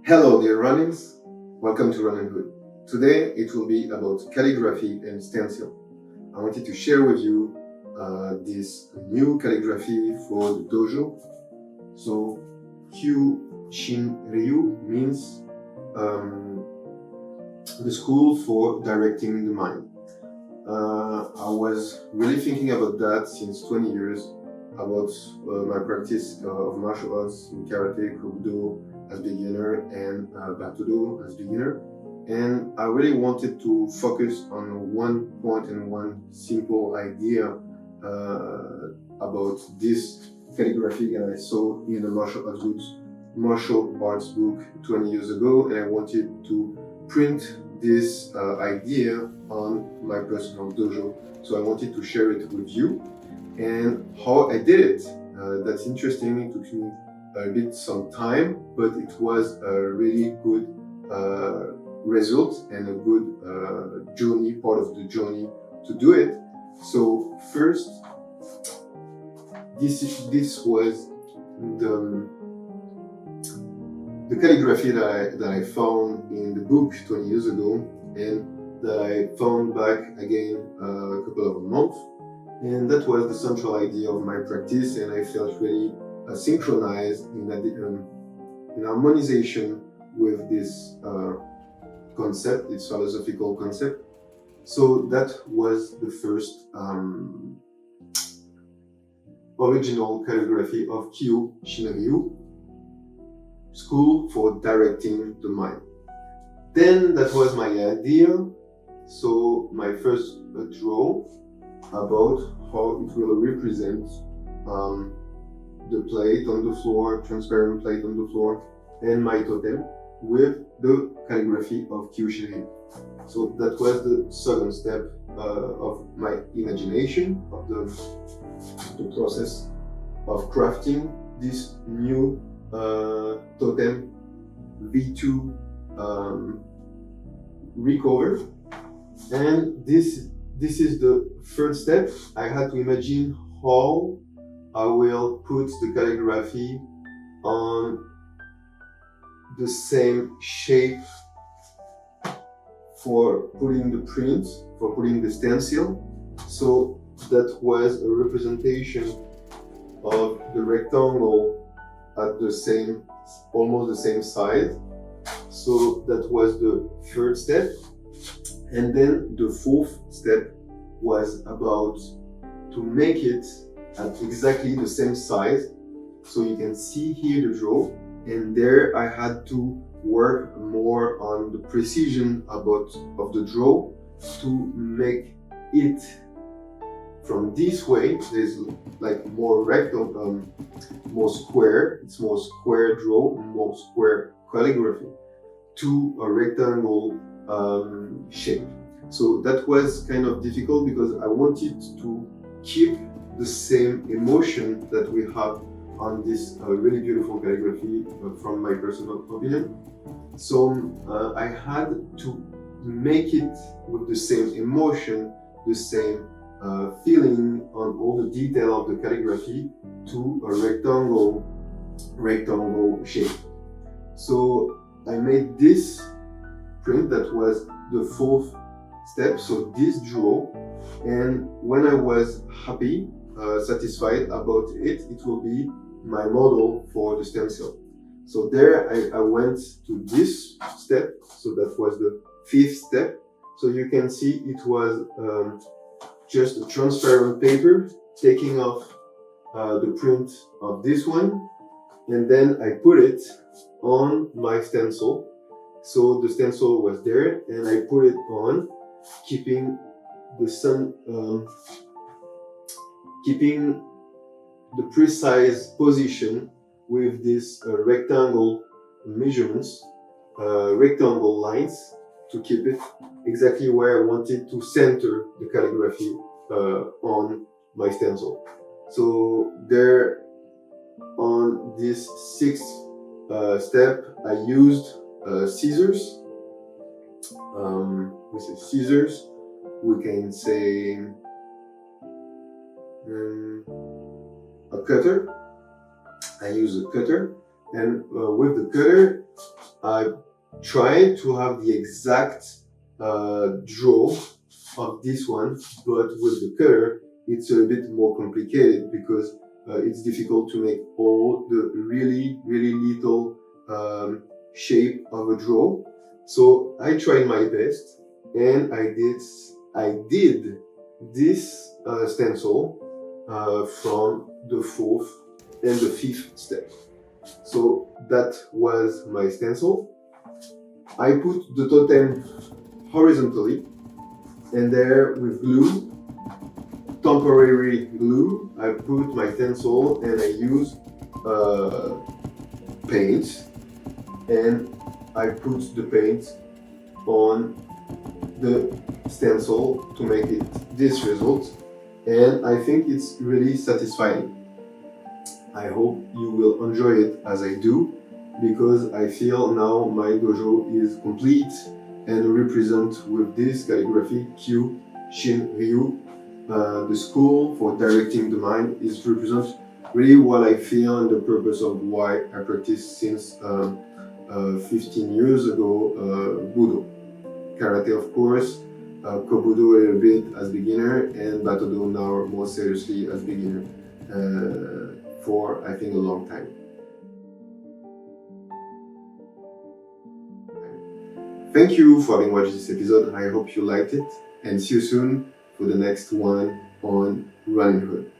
Hello dear Ronins, welcome to Ronin Hood. Today it will be about calligraphy and stencil. I wanted to share with you this new calligraphy for the dojo. So shin means the school for directing the mind. I was really thinking about that since 20 years, about my practice of martial arts in karate, budo as beginner and battodo as beginner, and I really wanted to focus on one point and one simple idea about this calligraphy that I saw in a martial arts book 20 years ago, and I wanted to print this idea on my personal dojo. So I wanted to share it with you, and how I did it. That's interesting. It took me a bit some time, but it was a really good result and a good journey, part of the journey to do it. So first, this was the calligraphy that I found in the book 20 years ago, and that I found back again a couple of months. And that was the central idea of my practice, and I felt really synchronized in harmonization with this concept, this philosophical concept. So that was the first original calligraphy of Shin, school for directing the mind. Then that was my idea. So my first draw about how it will represent the plate on the floor, transparent plate on the floor, and my totem with the calligraphy of Kyushin. So that was the second step of my imagination, of the process of crafting this new totem V2 recover. And this is the third step. I had to imagine how I will put the calligraphy on the same shape for putting the print, for putting the stencil. So that was a representation of the rectangle at the same, almost the same size. So that was the third step. And then the fourth step was about to make it at exactly the same size. So you can see here the draw, and there I had to work more on the precision of the draw to make it from this way. There's like more rectangle, more square. It's more square draw, more square calligraphy to a rectangle shape. So that was kind of difficult because I wanted to keep the same emotion that we have on this really beautiful calligraphy from my personal opinion. So I had to make it with the same emotion, the same feeling on all the detail of the calligraphy to a rectangle shape. So I made this print that was the fourth step, so this draw, and when I was happy, satisfied about it, it will be my model for the stencil. So there I went to this step, so that was the fifth step. So you can see it was just a transparent paper, taking off the print of this one, and then I put it on my stencil. So the stencil was there, and I put it on, keeping the sun, keeping the precise position with this rectangle measurements, rectangle lines, to keep it exactly where I wanted to center the calligraphy on my stencil. So there, on this sixth step, I used scissors. We say scissors. We can say a cutter. I use a cutter, and with the cutter I tried to have the exact draw of this one, but with the color, it's a bit more complicated because it's difficult to make all the really little shape of a draw. So I tried my best, and I did this stencil from the 4th and the 5th step. So that was my stencil. I put the totem horizontally, and there with glue, temporary glue, I put my stencil and I use paint, and I put the paint on the stencil to make it this result, and I think it's really satisfying. I hope you will enjoy it as I do, because I feel now my dojo is complete and represent with this calligraphy Q, Shin, Ryu. The school for directing the mind is represent really what I feel and the purpose of why I practice since 15 years ago budo. Karate, of course, kobudo a little bit as beginner, and battodo now more seriously as beginner for I think a long time. Thank you for having watched this episode. I hope you liked it, and see you soon for the next one on Ronin Hood.